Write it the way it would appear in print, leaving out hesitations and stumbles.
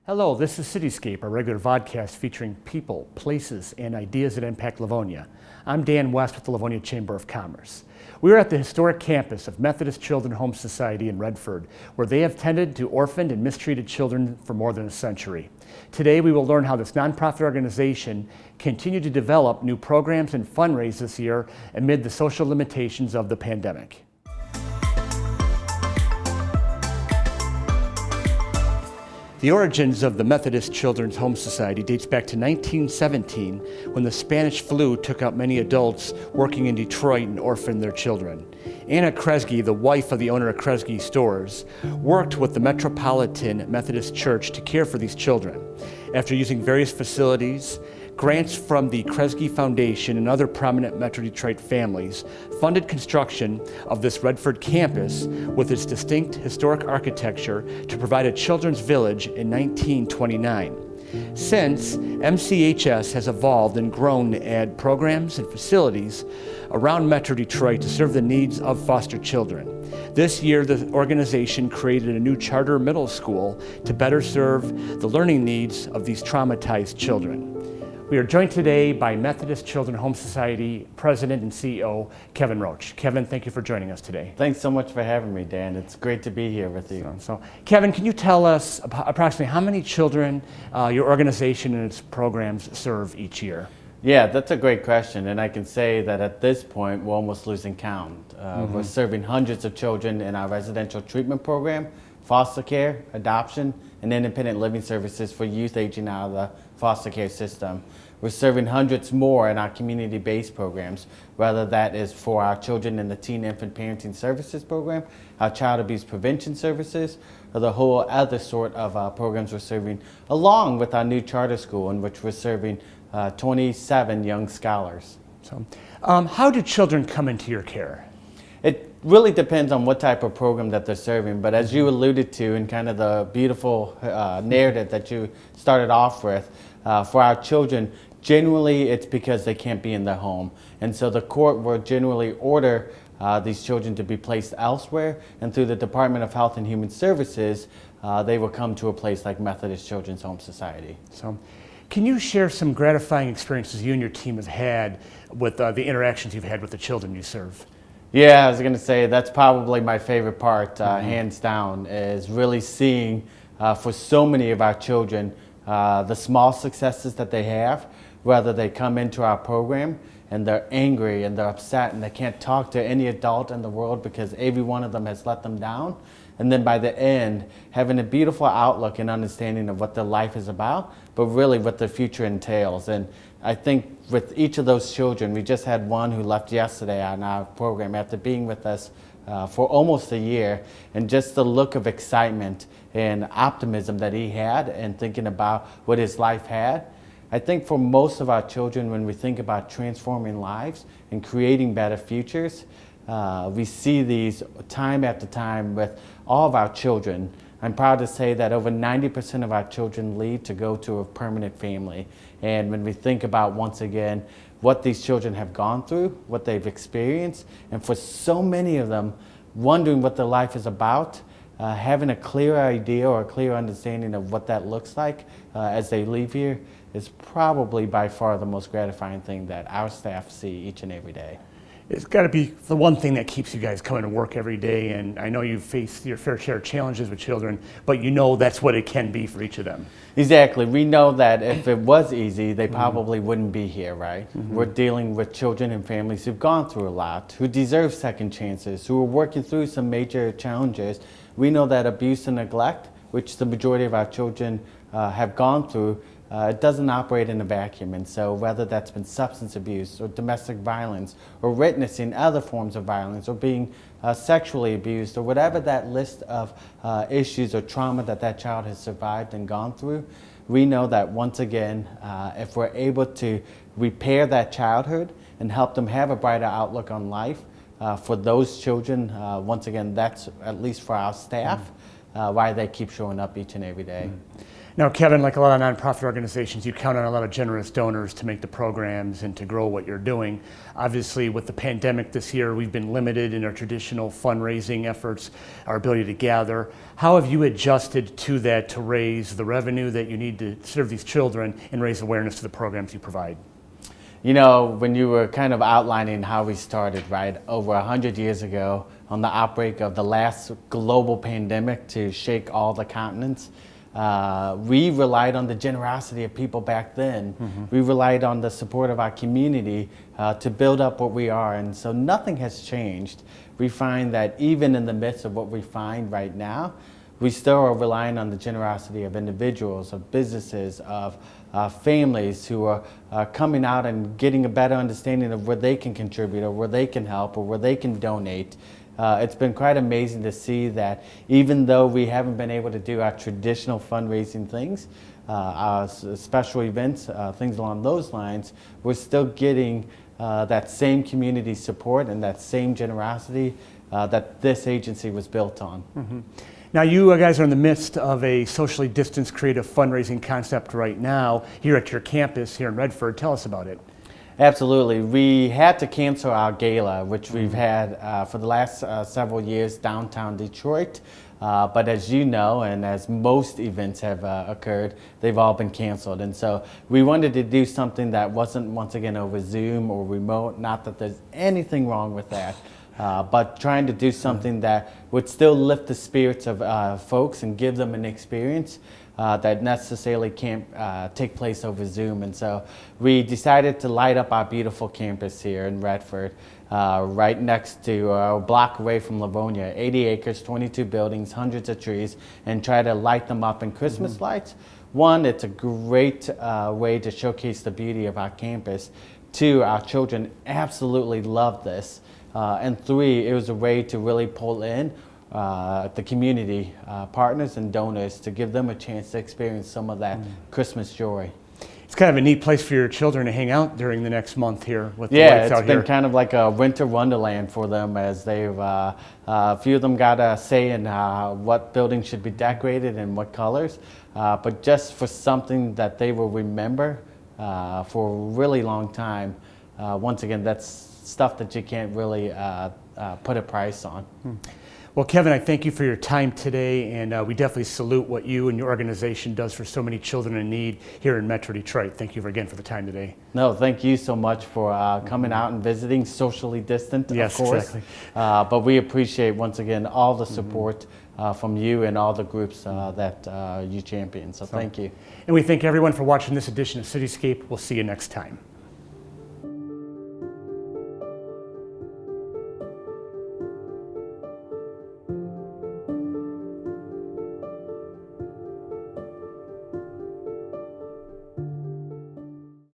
Hello, this is CityScape, a regular vodcast featuring people, places, and ideas that impact Livonia. I'm Dan West with the Livonia Chamber of Commerce. We are at the historic campus of Methodist Children's Home Society in Redford, where they have tended to orphaned and mistreated children for more than a century. Today we will learn how this nonprofit organization continued to develop new programs and fundraise this year amid the social limitations of the pandemic. The origins of the Methodist Children's Home Society dates back to 1917, when the Spanish flu took out many adults working in Detroit and orphaned their children. Anna Kresge, the wife of the owner of Kresge Stores, worked with the Metropolitan Methodist Church to care for these children. After using various facilities, grants from the Kresge Foundation and other prominent Metro Detroit families funded construction of this Redford campus with its distinct historic architecture to provide a children's village in 1929. Since, MCHS has evolved and grown to add programs and facilities around Metro Detroit to serve the needs of foster children. This year, the organization created a new charter middle school to better serve the learning needs of these traumatized children. We are joined today by Methodist Children's Home Society President and CEO Kevin Roach. Kevin, thank you for joining us today. Thanks so much for having me, Dan. It's great to be here with you. So Kevin, can you tell us approximately how many children your organization and its programs serve each year? Yeah, that's a great question, and I can say that at this point we're almost losing count. We're serving hundreds of children in our residential treatment program, foster care, adoption, and independent living services for youth aging out of the foster care system. We're serving hundreds more in our community-based programs, whether that is for our children in the Teen Infant Parenting Services program, our child abuse prevention services, or the whole other sort of programs we're serving, along with our new charter school in which we're serving 27 young scholars. So, how do children come into your care? It really depends on what type of program that they're serving, but as you alluded to in kind of the beautiful narrative that you started off with, for our children, generally it's because they can't be in their home. And so the court will generally order these children to be placed elsewhere, and through the Department of Health and Human Services, they will come to a place like Methodist Children's Home Society. So, can you share some gratifying experiences you and your team have had with the interactions you've had with the children you serve? Yeah, I was going to say that's probably my favorite part, hands down, is really seeing for so many of our children the small successes that they have, whether they come into our program and they're angry and they're upset and they can't talk to any adult in the world because every one of them has let them down. And then by the end, having a beautiful outlook and understanding of what their life is about, but really what their future entails. And I think with each of those children, we just had one who left yesterday on our program after being with us for almost a year, and just the look of excitement and optimism that he had and thinking about what his life had. I think for most of our children, when we think about transforming lives and creating better futures, we see these time after time with all of our children. I'm proud to say that over 90% of our children leave to go to a permanent family. And when we think about, once again, what these children have gone through, what they've experienced, and for so many of them, wondering what their life is about, having a clear idea or a clear understanding of what that looks like as they leave here is probably by far the most gratifying thing that our staff see each and every day. It's got to be the one thing that keeps you guys coming to work every day, and I know you face your fair share of challenges with children, but you know that's what it can be for each of them. Exactly. We know that if it was easy, they probably wouldn't be here, right? We're dealing with children and families who've gone through a lot, who deserve second chances, who are working through some major challenges. We know that abuse and neglect, which the majority of our children have gone through, it doesn't operate in a vacuum. And so whether that's been substance abuse or domestic violence or witnessing other forms of violence or being sexually abused or whatever that list of issues or trauma that child has survived and gone through, we know that once again, if we're able to repair that childhood and help them have a brighter outlook on life, for those children, once again, that's at least for our staff, why they keep showing up each and every day. Now, Kevin, like a lot of nonprofit organizations, you count on a lot of generous donors to make the programs and to grow what you're doing. Obviously, with the pandemic this year, we've been limited in our traditional fundraising efforts, our ability to gather. How have you adjusted to that to raise the revenue that you need to serve these children and raise awareness to the programs you provide? You know, when you were kind of outlining how we started, right, over 100 years ago on the outbreak of the last global pandemic to shake all the continents, we relied on the generosity of people back then. We relied on the support of our community to build up what we are, and so nothing has changed. We find that even in the midst of what we find right now, we still are relying on the generosity of individuals, of businesses, of families who are coming out and getting a better understanding of where they can contribute or where they can help or where they can donate. It's been quite amazing to see that even though we haven't been able to do our traditional fundraising things, our special events, things along those lines, we're still getting that same community support and that same generosity that this agency was built on. Now, you guys are in the midst of a socially distanced creative fundraising concept right now here at your campus here in Redford. Tell us about it. Absolutely. We had to cancel our gala, which we've had for the last several years downtown Detroit. But as you know, and as most events have occurred, they've all been canceled. And so we wanted to do something that wasn't, once again, over Zoom or remote. Not that there's anything wrong with that. But trying to do something that would still lift the spirits of folks and give them an experience that necessarily can't take place over Zoom. And so we decided to light up our beautiful campus here in Redford, right next to a block away from Livonia, 80 acres, 22 buildings, hundreds of trees, and try to light them up in Christmas lights. One, it's a great way to showcase the beauty of our campus. Two, our children absolutely love this. And three, it was a way to really pull in the community partners and donors to give them a chance to experience some of that Christmas joy. It's kind of a neat place for your children to hang out during the next month here with the lights out here. Yeah, it's been kind of like a winter wonderland for them, as they've, a few of them got a say in what buildings should be decorated and what colors, but just for something that they will remember for a really long time. Once again, that's stuff that you can't really put a price on. Well, Kevin, I thank you for your time today, and we definitely salute what you and your organization does for so many children in need here in Metro Detroit. Thank you again for the time today. No, thank you so much for coming out and visiting, socially distant, yes, of course. Exactly. But we appreciate, once again, all the support from you and all the groups that you champion. So thank you. And we thank everyone for watching this edition of CityScape. We'll see you next time.